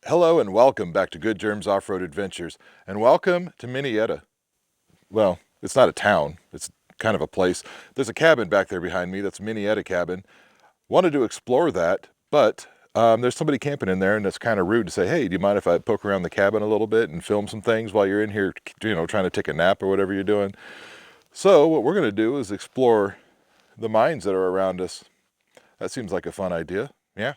Hello and welcome back to Good Germs Off-Road Adventures, and welcome to Minietta. Well, it's not a town, it's kind of a place. There's a cabin back there behind me, that's Minietta cabin. Wanted to explore that, but there's somebody camping in there, and it's kind of rude to say, hey, do you mind if I poke around the cabin a little bit and film some things while you're in here, trying to take a nap or whatever you're doing. So what we're going to do is explore the mines that are around us. That seems like a fun idea, yeah?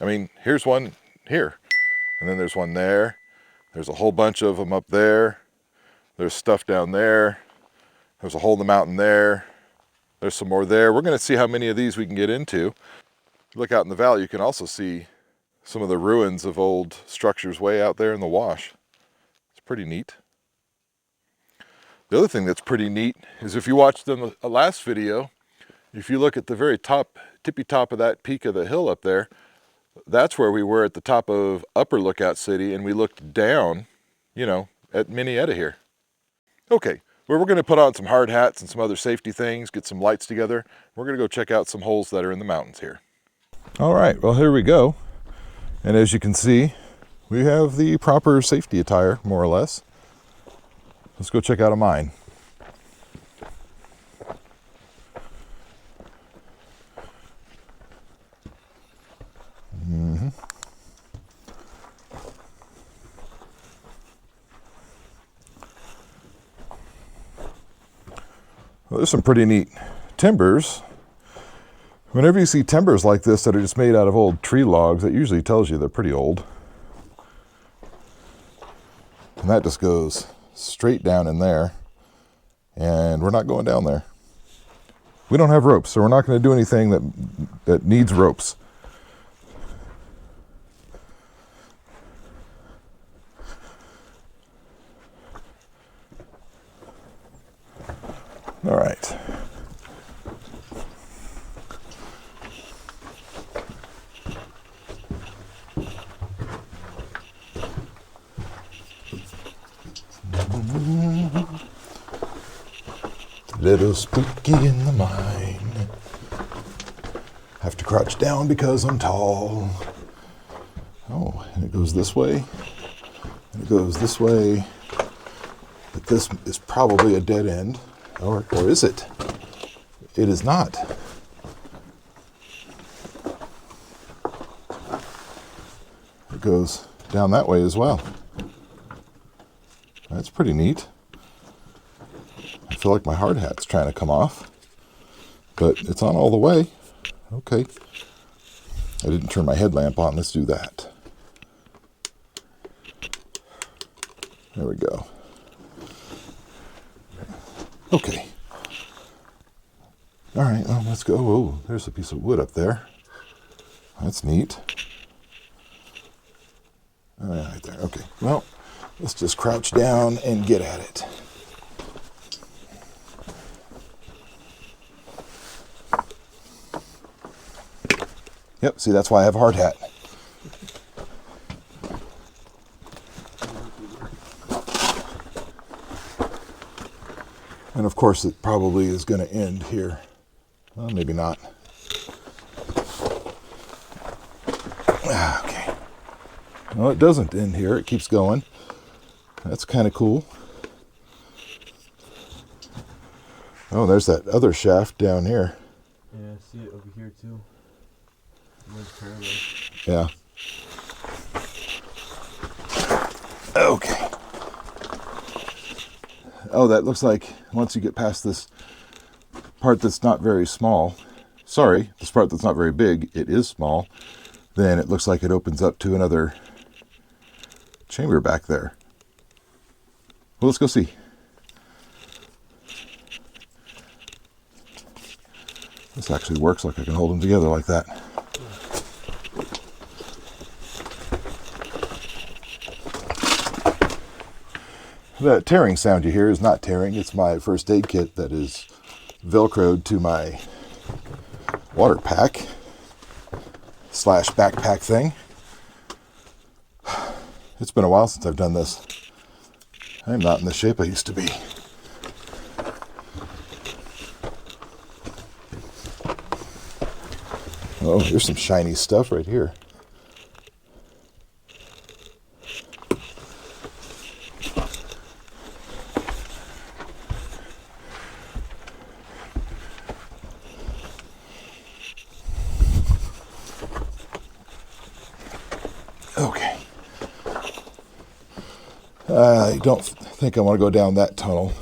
I mean, here's one here, and then there's one there. There's a whole bunch of them up there. There's stuff down there. There's a hole in the mountain there. There's some more there. We're going to see how many of these we can get into. Look out in the valley, you can also see some of the ruins of old structures way out there in the wash. It's pretty neat. The other thing that's pretty neat is if you watched the last video, if you look at the very top, tippy top of that peak of the hill up there, that's where we were at the top of Upper Lookout City, and we looked down, at Minietta here. Okay, well, we're going to put on some hard hats and some other safety things, get some lights together. We're going to go check out some holes that are in the mountains here. All right, well, here we go. And as you can see, we have the proper safety attire, more or less. Let's go check out a mine. Well, there's some pretty neat timbers. Whenever you see timbers like this that are just made out of old tree logs, that usually tells you they're pretty old. And that just goes straight down in there. And we're not going down there. We don't have ropes, so we're not going to do anything that needs ropes. All right. Little spooky in the mine. Have to crouch down because I'm tall. Oh, and it goes this way. And it goes this way. But this is probably a dead end. Or is it? It is not. It goes down that way as well. That's pretty neat. I feel like my hard hat's trying to come off, but it's on all the way. Okay. I didn't turn my headlamp on. Let's do that. There we go. Okay. All right, well, let's go. Oh, there's a piece of wood up there. That's neat. All right, there. Okay. Well, let's just crouch down and get at it. Yep, see, that's why I have a hard hat. And of course, it probably is going to end here. Well, maybe not. Okay. No, it doesn't end here. It keeps going. That's kind of cool. Oh, there's that other shaft down here. Yeah, I see it over here too. Yeah. Okay. Oh, that looks like once you get past this part that's not very small, this part that's not very big, it is small, then it looks like it opens up to another chamber back there. Well, let's go see. This actually works, like I can hold them together like that. The tearing sound you hear is not tearing. It's my first aid kit that is Velcroed to my water pack / backpack thing. It's been a while since I've done this. I'm not in the shape I used to be. Oh, here's some shiny stuff right here. Okay. I don't think I want to go down that tunnel,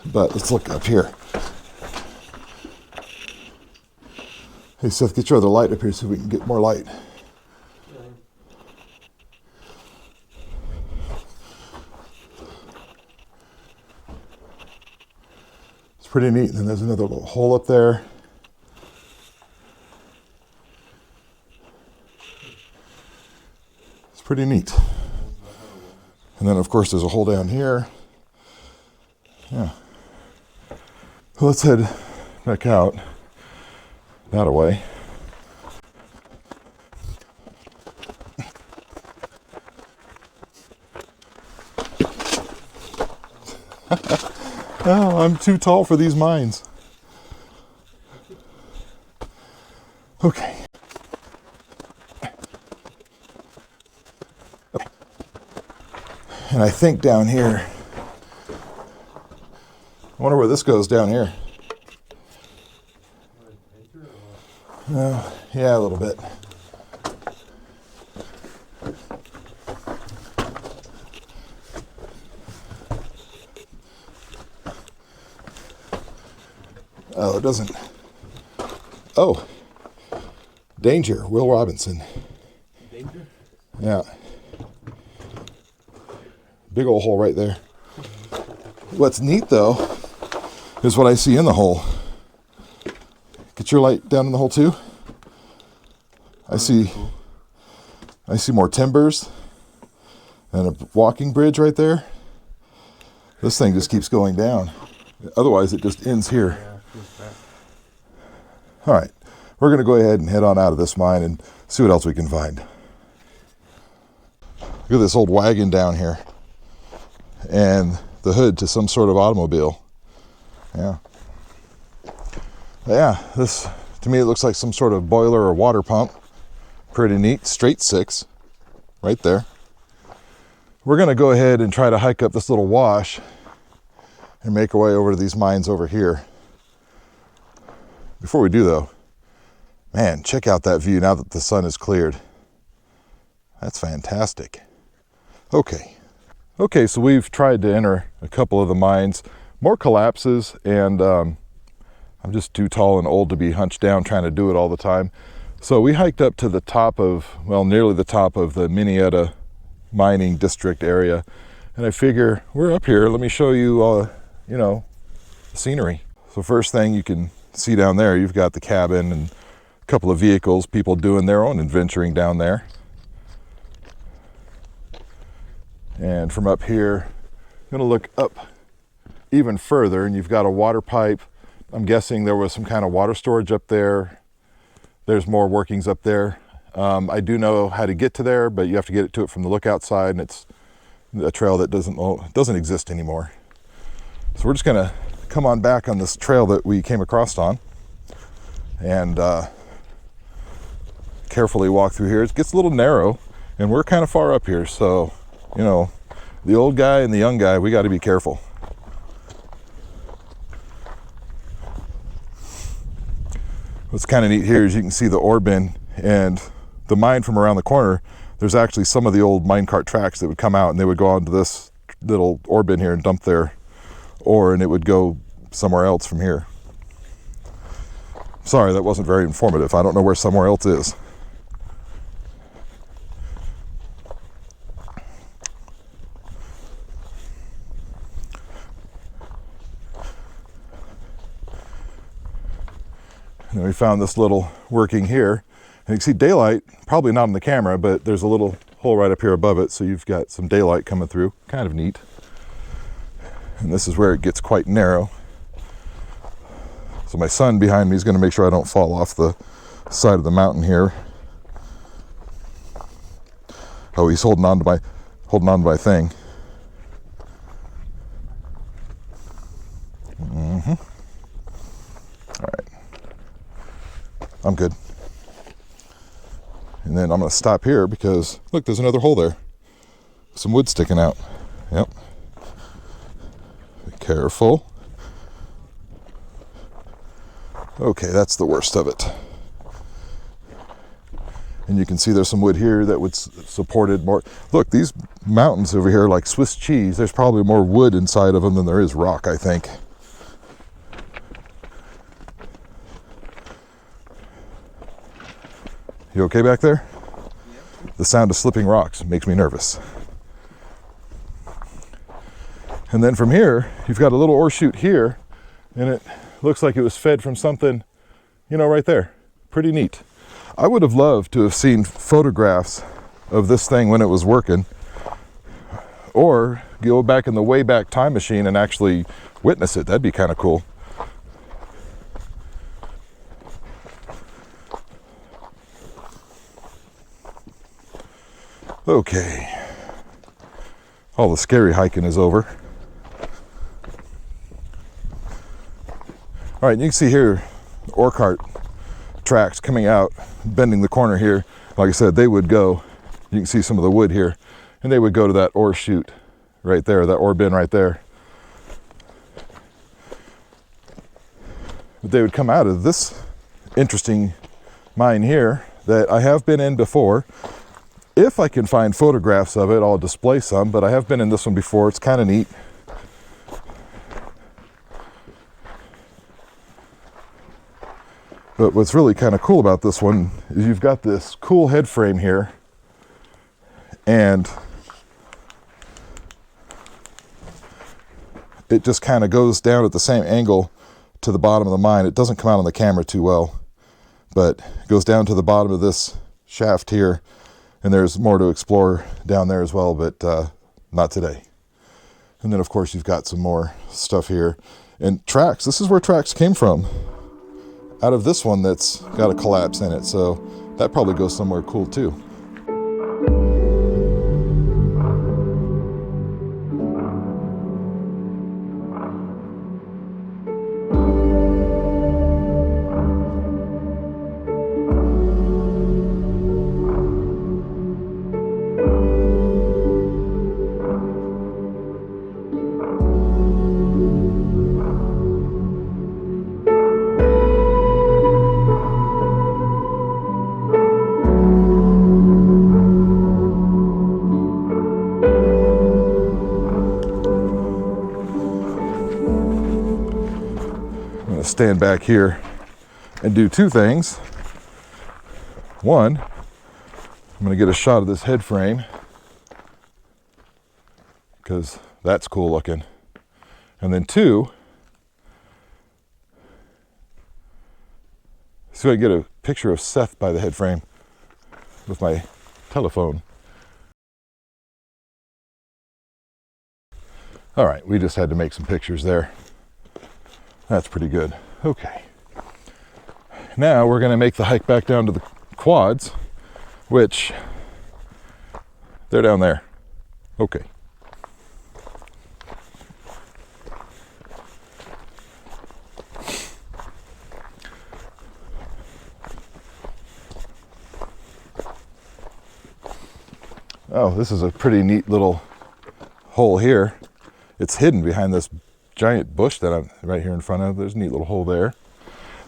but let's look up here. Hey Seth, get your other light up here so we can get more light. It's pretty neat. And then there's another little hole up there. It's pretty neat. And then of course there's a hole down here. Yeah. Well, let's head back out that away. Oh, I'm too tall for these mines. Okay. And I think down here, I wonder where this goes down here. Yeah, a little bit. Oh, it doesn't. Oh, danger, Will Robinson. Danger? Yeah. Big old hole right there. What's neat though is what I see in the hole. Get your light down in the hole too. I see more timbers and a walking bridge right there. This thing just keeps going down. Otherwise it just ends here. All right, we're gonna go ahead and head on out of this mine and see what else we can find. Look at this old wagon down here and the hood to some sort of automobile. Yeah. Yeah, this, to me, it looks like some sort of boiler or water pump. Pretty neat, straight 6, right there. We're gonna go ahead and try to hike up this little wash and make our way over to these mines over here. Before we do though, man, check out that view now that the sun is cleared. That's fantastic. Okay, so we've tried to enter a couple of the mines, more collapses, and I'm just too tall and old to be hunched down trying to do it all the time. So we hiked up to the top of, well, nearly the top of the Minietta mining district area. And I figure we're up here, let me show you, the scenery. So first thing you can see down there, you've got the cabin and a couple of vehicles, people doing their own adventuring down there. And from up here, I'm gonna look up even further and you've got a water pipe. I'm guessing there was some kind of water storage up there. There's more workings up there. I do know how to get to there, but you have to get to it from the lookout side, and it's a trail that doesn't exist anymore. So we're just gonna come on back on this trail that we came across on and carefully walk through here. It gets a little narrow and we're kind of far up here, so the old guy and the young guy, we got to be careful. What's kind of neat here is you can see the ore bin and the mine from around the corner. There's actually some of the old minecart tracks that would come out and they would go onto this little ore bin here and dump their ore, and it would go somewhere else from here. Sorry, that wasn't very informative. I don't know where somewhere else is. And we found this little working here, and you can see daylight, probably not on the camera, but there's a little hole right up here above it, so you've got some daylight coming through. Kind of neat. And this is where it gets quite narrow. So my son behind me is going to make sure I don't fall off the side of the mountain here. Oh, he's holding on to my thing. All right, I'm good. And then I'm going to stop here because look, there's another hole there. Some wood sticking out. Yep. Be careful. Okay, that's the worst of it. And you can see there's some wood here that would supported more. Look, these mountains over here are like Swiss cheese. There's probably more wood inside of them than there is rock, I think. You okay back there? Yeah. The sound of slipping rocks makes me nervous. And then from here, you've got a little ore chute here, and it looks like it was fed from something, you know, right there. Pretty neat. I would have loved to have seen photographs of this thing when it was working, or go back in the Wayback Time Machine and actually witness it. That'd be kind of cool. Okay, all the scary hiking is over. All right, you can see here ore cart tracks coming out, bending the corner here. Like I said, they would go, you can see some of the wood here, and they would go to that ore chute right there, that ore bin right there. But they would come out of this interesting mine here that I have been in before. If I can find photographs of it, I'll display some, but I have been in this one before. It's kind of neat. But what's really kind of cool about this one is you've got this cool head frame here, and it just kind of goes down at the same angle to the bottom of the mine. It doesn't come out on the camera too well, but it goes down to the bottom of this shaft here. And there's more to explore down there as well, but not today. And then of course you've got some more stuff here. And tracks, this is where tracks came from. Out of this one that's got a collapse in it, so that probably goes somewhere cool too. Stand back here and do two things. One, I'm going to get a shot of this head frame because that's cool looking. And then two, see if I can get a picture of Seth by the head frame with my telephone. All right, we just had to make some pictures there. That's pretty good. Okay. Now we're going to make the hike back down to the quads, which they're down there. Okay. Oh, this is a pretty neat little hole here. It's hidden behind this giant bush that I'm right here in front of. There's a neat little hole there.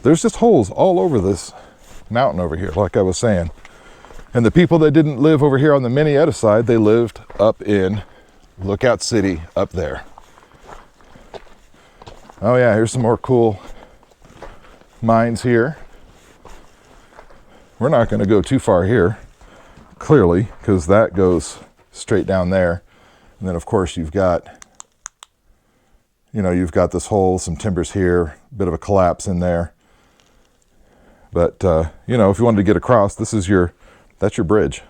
There's just holes all over this mountain over here, like I was saying. And the people that didn't live over here on the Minietta side, they lived up in Lookout City up there. Oh yeah, here's some more cool mines here. We're not going to go too far here, clearly, because that goes straight down there. And then of course you've got this hole, some timbers here, a bit of a collapse in there. But, if you wanted to get across, that's your bridge.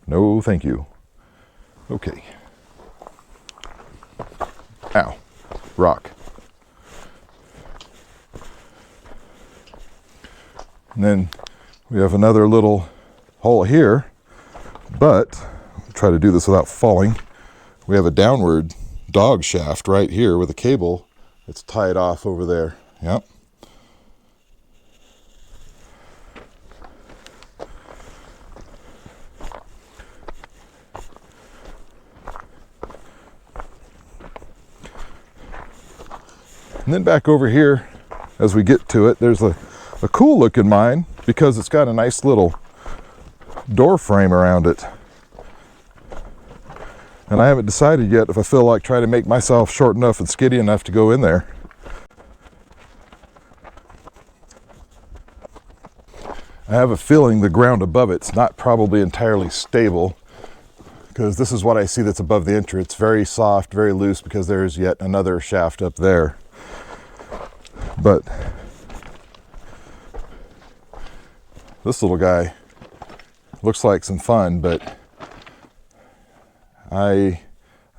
No, thank you. Okay. Ow, rock. And then we have another little hole here, but I'll try to do this without falling. We have a downward dog shaft right here with a cable that's tied off over there. Yep. And then back over here, as we get to it, there's a cool looking mine because it's got a nice little door frame around it. And I haven't decided yet if I feel like trying to make myself short enough and skinny enough to go in there. I have a feeling the ground above it's not probably entirely stable, because this is what I see that's above the entrance. Very soft, very loose, because there's yet another shaft up there. But this little guy looks like some fun, but I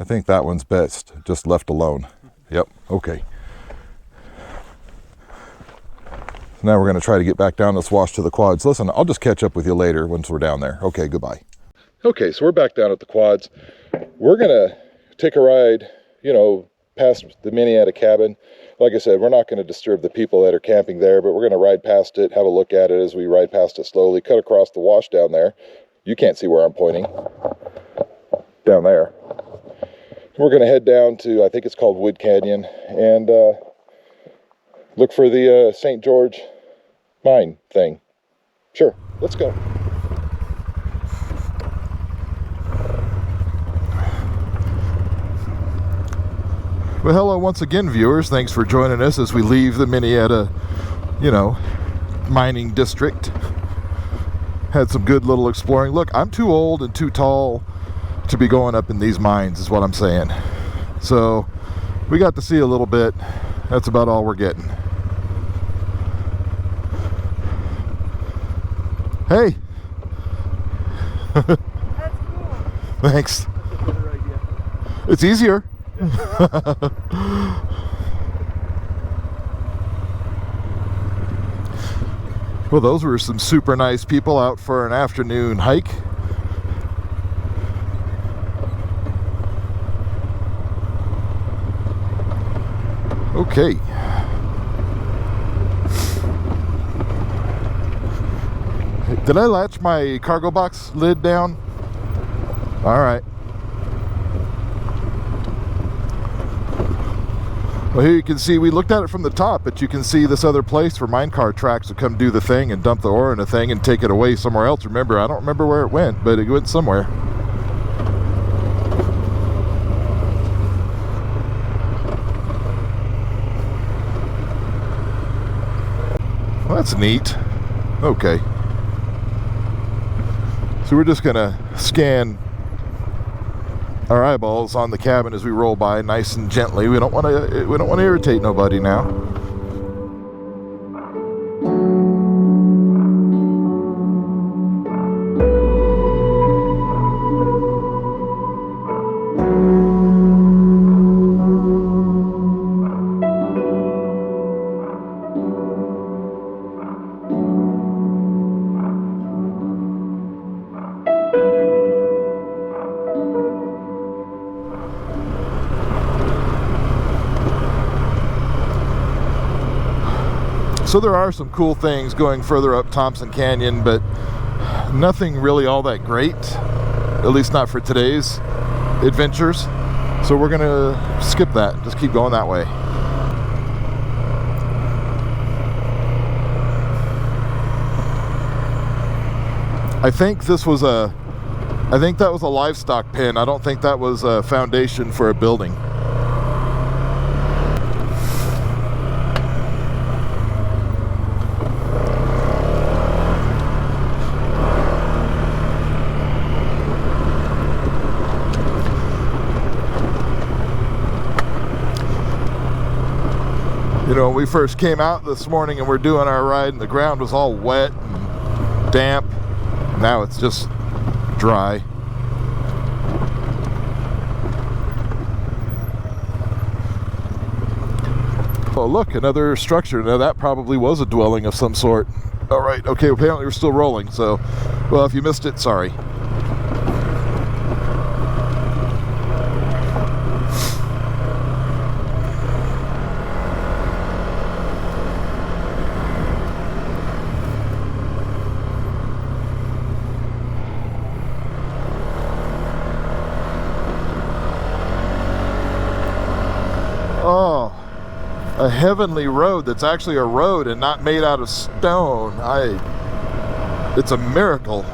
think that one's best just left alone. Yep, okay. Now we're going to try to get back down this wash to the quads. Listen, I'll just catch up with you later once we're down there. Okay, goodbye. Okay, so we're back down at the quads. We're going to take a ride, past the Minietta cabin. Like I said, we're not going to disturb the people that are camping there, but we're going to ride past it, have a look at it as we ride past it slowly, cut across the wash down there. You can't see where I'm pointing. Down there. We're going to head down to, I think it's called Wood Canyon, and look for the St. George mine thing. Sure, let's go. Well, hello once again, viewers. Thanks for joining us as we leave the Minietta, mining district. Had some good little exploring. Look, I'm too old and too tall to be going up in these mines, is what I'm saying. So we got to see a little bit. That's about all we're getting. Hey. That's cool. Thanks. It's easier. Well, those were some super nice people out for an afternoon hike. Okay. Did I latch my cargo box lid down? All right. Well, here you can see, we looked at it from the top, but you can see this other place where minecart tracks would come do the thing and dump the ore in a thing and take it away somewhere else. Remember, I don't remember where it went, but it went somewhere. Well, that's neat. Okay. So we're just gonna scan our eyeballs on the cabin as we roll by, nice and gently. We don't want to irritate nobody now. So there are some cool things going further up Thompson Canyon, but nothing really all that great, at least not for today's adventures. So we're gonna skip that, just keep going that way. I think that was a livestock pen. I don't think that was a foundation for a building. When we first came out this morning and we're doing our ride and the ground was all wet and damp, now it's just dry. Oh look, another structure. Now that probably was a dwelling of some sort. All right, okay, apparently we're still rolling, so, well, if you missed it, sorry. Oh, a heavenly road that's actually a road and not made out of stone. It's a miracle.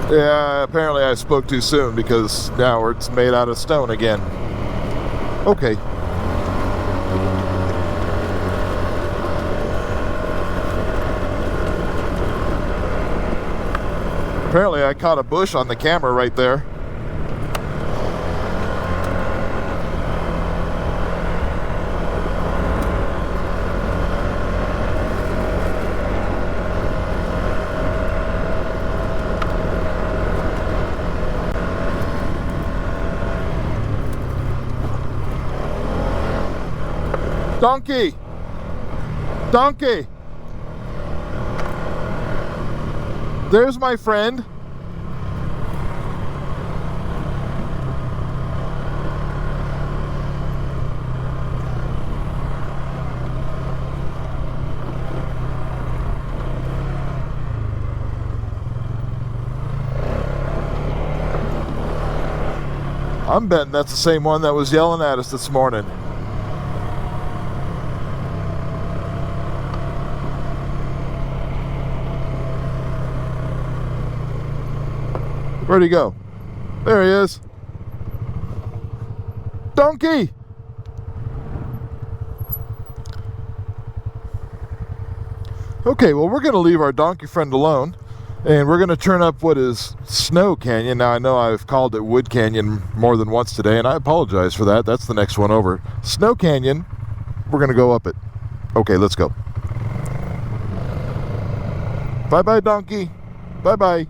Yeah, apparently I spoke too soon because now it's made out of stone again. Okay. Apparently I caught a bush on the camera right there. Donkey! Donkey! There's my friend. I'm betting that's the same one that was yelling at us this morning. Where'd he go? There he is. Donkey! Okay, well, we're going to leave our donkey friend alone, and we're going to turn up what is Snow Canyon. Now, I know I've called it Wood Canyon more than once today, and I apologize for that. That's the next one over. Snow Canyon, we're going to go up it. Okay, let's go. Bye-bye, donkey. Bye-bye.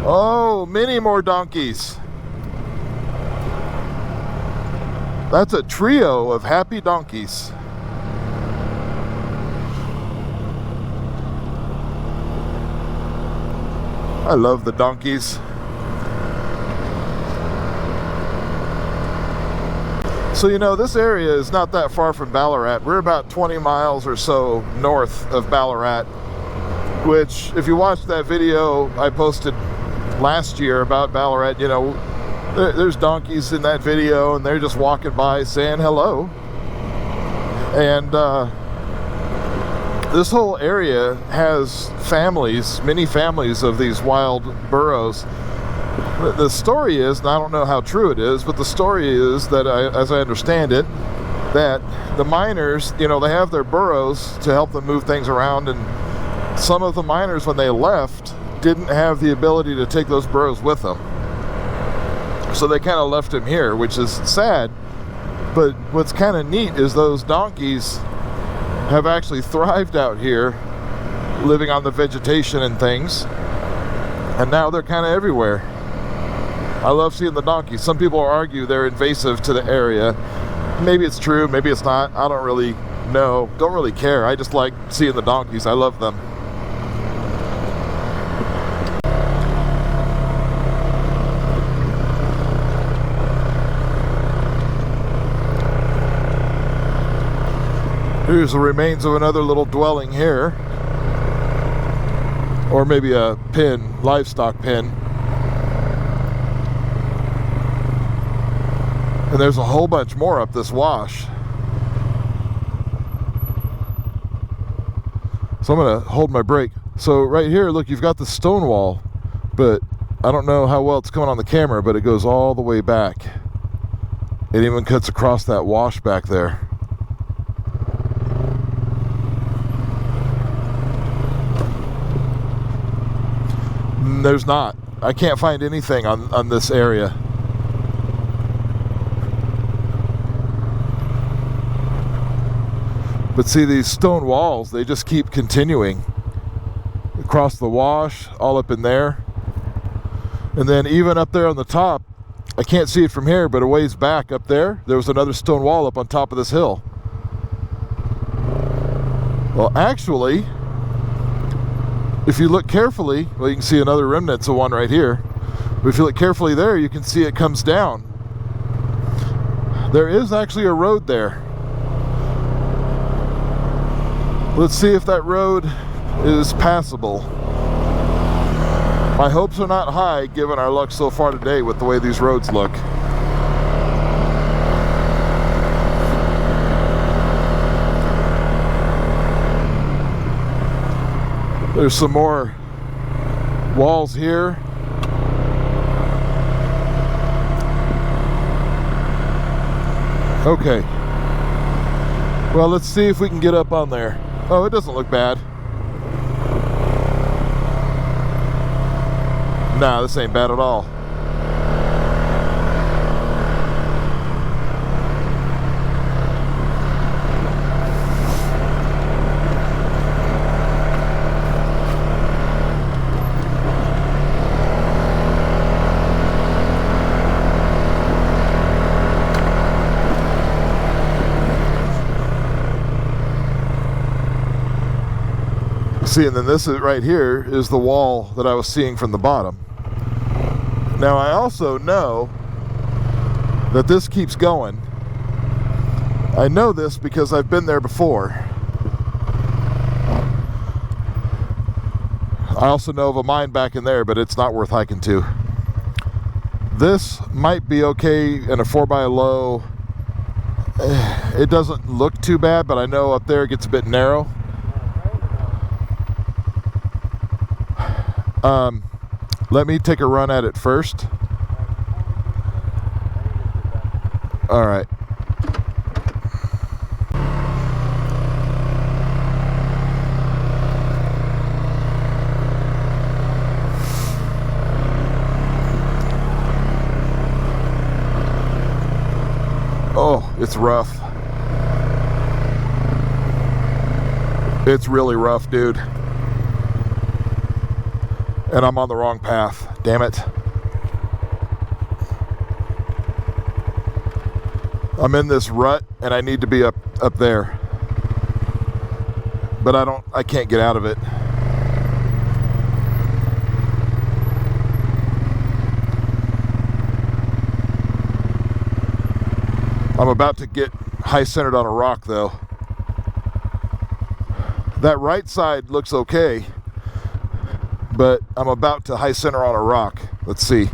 Oh, many more donkeys. That's a trio of happy donkeys. I love the donkeys. So, you know, this area is not that far from Ballarat. We're about 20 miles or so north of Ballarat, which, if you watch that video I posted last year about Ballarat, you know, there's donkeys in that video and they're just walking by saying hello. And this whole area has families, many families of these wild burros. The story is, and I don't know how true it is, but the story is that, as I understand it, that the miners, you know, they have their burros to help them move things around, and some of the miners, when they left, didn't have the ability to take those burros with them. So they kind of left him here, which is sad. But what's kind of neat is those donkeys have actually thrived out here, living on the vegetation and things. And now they're kind of everywhere. I love seeing the donkeys. Some people argue they're invasive to the area. Maybe it's true, maybe it's not. I don't really know. Don't really care. I just like seeing the donkeys. I love them. Here's the remains of another little dwelling here. Or maybe a pen, livestock pen. And there's a whole bunch more up this wash. So I'm gonna hold my brake. So right here, look, you've got the stone wall, but I don't know how well it's coming on the camera, but it goes all the way back. It even cuts across that wash back there. There's not. I can't find anything on this area. But see, these stone walls, they just keep continuing across the wash, all up in there. And then even up there on the top, I can't see it from here, but a ways back up there, there was another stone wall up on top of this hill. Well, actually, if you look carefully, well, you can see another remnants of one right here. But if you look carefully there, you can see it comes down. There is actually a road there. Let's see if that road is passable. My hopes are not high given our luck so far today with the way these roads look. There's some more walls here. Okay. Well, let's see if we can get up on there. Oh, it doesn't look bad. Nah, this ain't bad at all. See, and then this is right here is the wall that I was seeing from the bottom. Now I also know that this keeps going. I know this because I've been there before. I also know of a mine back in there, but it's not worth hiking to. This might be okay in a 4x low. It doesn't look too bad, but I know up there it gets a bit narrow. Let me take a run at it first. All right. Oh, it's rough. It's really rough, dude. And I'm on the wrong path. Damn it. I'm in this rut and I need to be up there. But I can't get out of it. I'm about to get high centered on a rock though. That right side looks okay. But I'm about to high center on a rock. Let's see.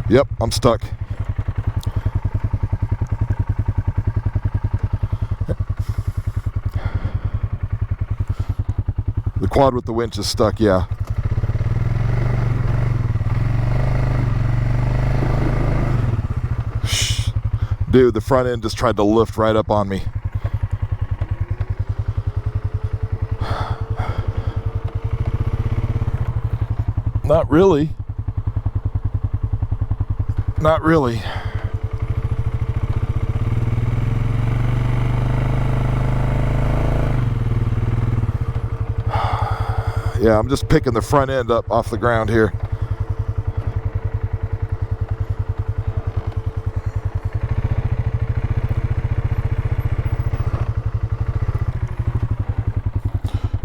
Yep, I'm stuck. The quad with the winch is stuck, yeah. Dude, the front end just tried to lift right up on me. Not really. Not really. Yeah, I'm just picking the front end up off the ground here.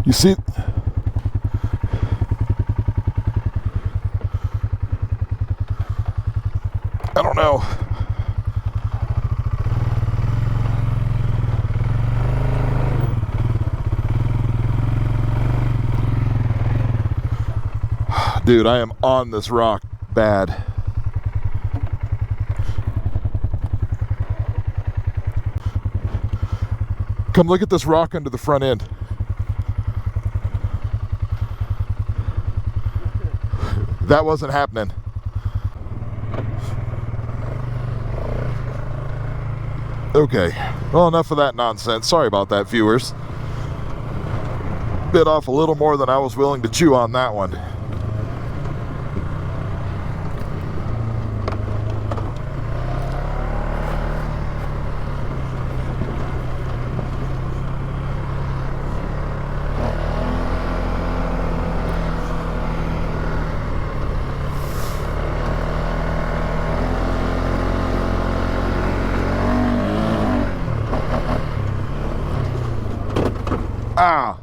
You see, I don't know. Dude, I am on this rock bad. Come look at this rock under the front end. That wasn't happening. Okay, well, enough of that nonsense. Sorry about that, viewers. Bit off a little more than I was willing to chew on that one. Ah!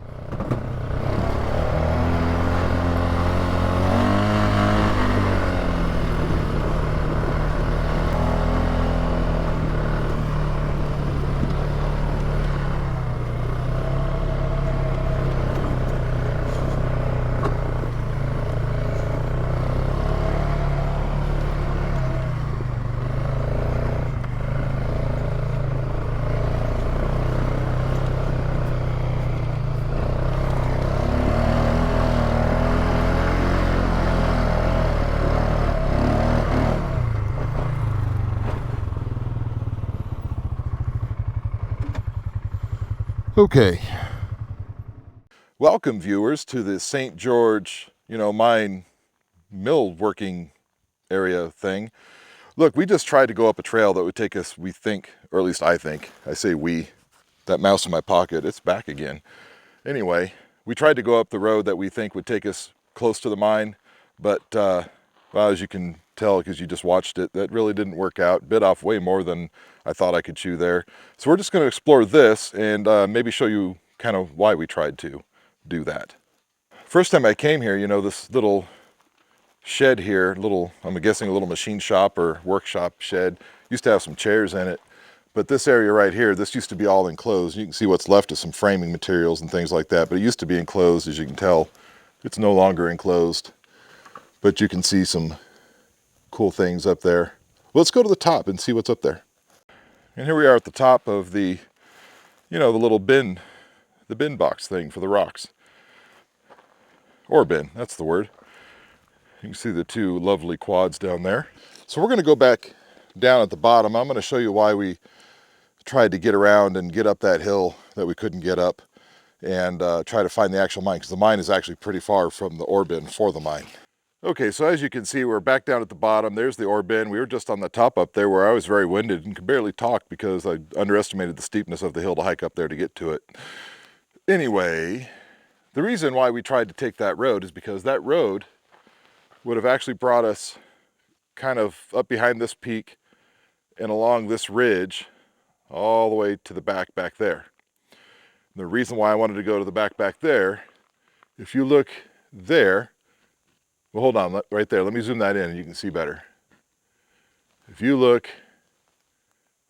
Okay. Welcome, viewers, to the St. George, mine mill working area thing. Look, we just tried to go up a trail that would take us, we think, or at least I think, I say we, that mouse in my pocket, it's back again. Anyway, we tried to go up the road that we think would take us close to the mine, but, well, as you can tell because you just watched it, that really didn't work out. Bit off way more than I thought I could chew there. So we're just going to explore this and maybe show you kind of why we tried to do that. First time I came here, this little shed here, I'm guessing a little machine shop or workshop shed, used to have some chairs in it. But this area right here, this used to be all enclosed. You can see what's left of some framing materials and things like that, but it used to be enclosed, as you can tell. It's no longer enclosed, but you can see some cool things up there. Well, let's go to the top and see what's up there. And here we are at the top of the, the little bin, the bin box thing for the rocks. Or bin, that's the word. You can see the two lovely quads down there. So we're going to go back down at the bottom. I'm going to show you why we tried to get around and get up that hill that we couldn't get up and try to find the actual mine, because the mine is actually pretty far from the ore bin for the mine. Okay, so as you can see, we're back down at the bottom. There's the ore bin. We were just on the top up there where I was very winded and could barely talk because I underestimated the steepness of the hill to hike up there to get to it. Anyway, the reason why we tried to take that road is because that road would have actually brought us kind of up behind this peak and along this ridge all the way to the back there. And the reason why I wanted to go to the back there, if you look there, well, hold on, right there. Let me zoom that in and you can see better. If you look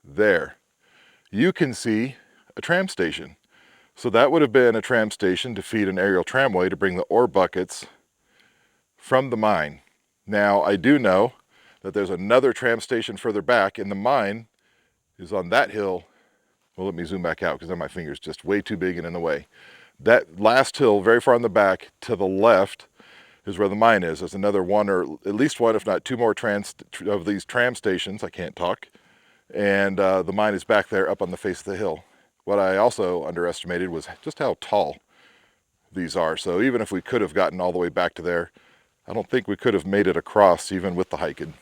there, you can see a tram station. So that would have been a tram station to feed an aerial tramway to bring the ore buckets from the mine. Now, I do know that there's another tram station further back, and the mine is on that hill. Well, let me zoom back out because then my finger's just way too big and in the way. That last hill, very far in the back, to the left, is where the mine is. There's another one, or at least one, if not two more of these tram stations. I can't talk. And the mine is back there up on the face of the hill. What I also underestimated was just how tall these are. So even if we could have gotten all the way back to there, I don't think we could have made it across even with the hiking.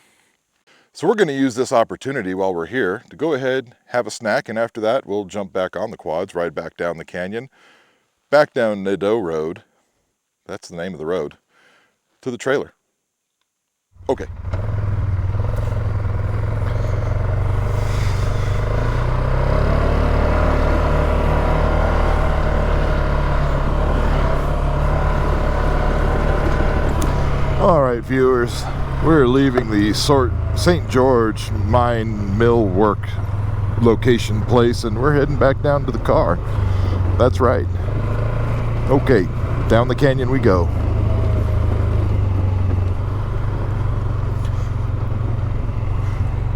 So we're going to use this opportunity while we're here to go ahead, have a snack, and after that we'll jump back on the quads, ride back down the canyon, back down Nadeau Rd, that's the name of the road, to the trailer. Okay. All right, viewers, we're leaving the St. George mine mill work location place and we're heading back down to the car. That's right. Okay, down the canyon we go.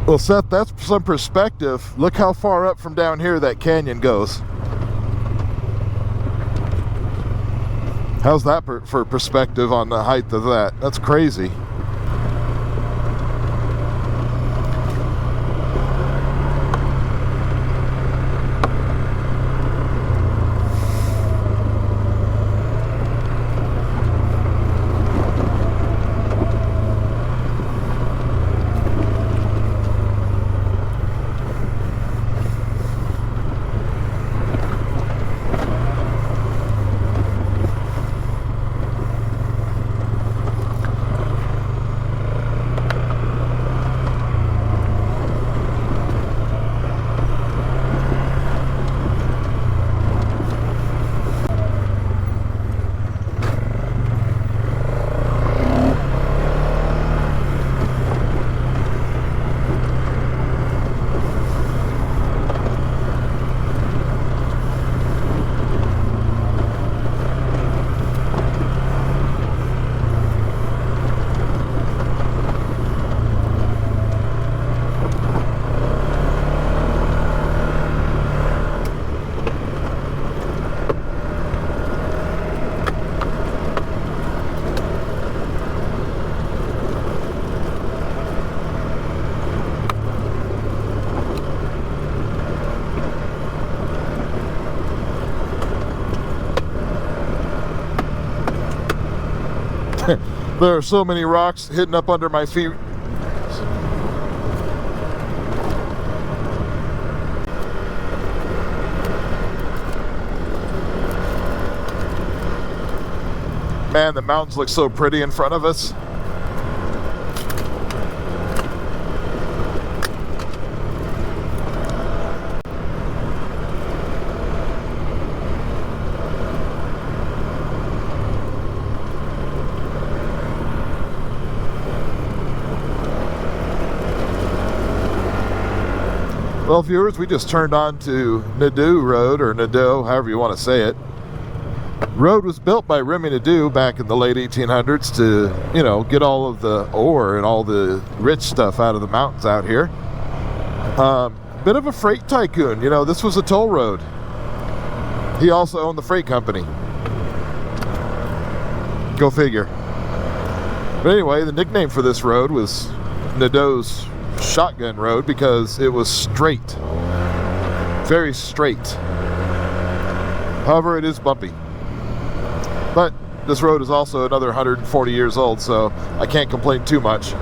Well, Seth, that's some perspective. Look how far up from down here that canyon goes. How's that for perspective on the height of that? That's crazy. There are so many rocks hitting up under my feet. Man, the mountains look so pretty in front of us. Well, viewers, we just turned on to Nadeau Rd, or Nadeau, however you want to say it. Road was built by Remy Nadeau back in the late 1800s to, you know, get all of the ore and all the rich stuff out of the mountains out here. Bit of a freight tycoon, you know, this was a toll road. He also owned the freight company. Go figure. But anyway, the nickname for this road was Nadeau's Shotgun Road because it was straight. Very straight. However, it is bumpy. But this road is also another 140 years old, so I can't complain too much.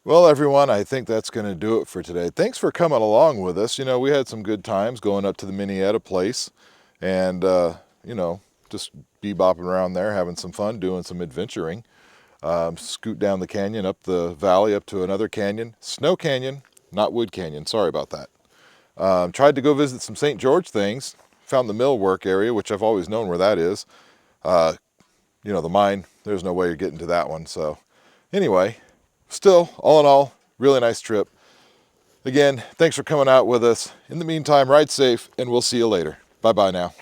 Well, everyone, I think that's going to do it for today. Thanks for coming along with us. You know, we had some good times going up to the Minietta place and, you know, just bebopping around there, having some fun, doing some adventuring. Scoot down the canyon, up the valley, up to another canyon. Snow Canyon, not Wood Canyon. Sorry about that. Tried to go visit some St. George things. Found the millwork area, which I've always known where that is. You know, the mine, there's no way you're getting to that one. So anyway, still, all in all, really nice trip. Again, thanks for coming out with us. In the meantime, ride safe, and we'll see you later. Bye-bye now.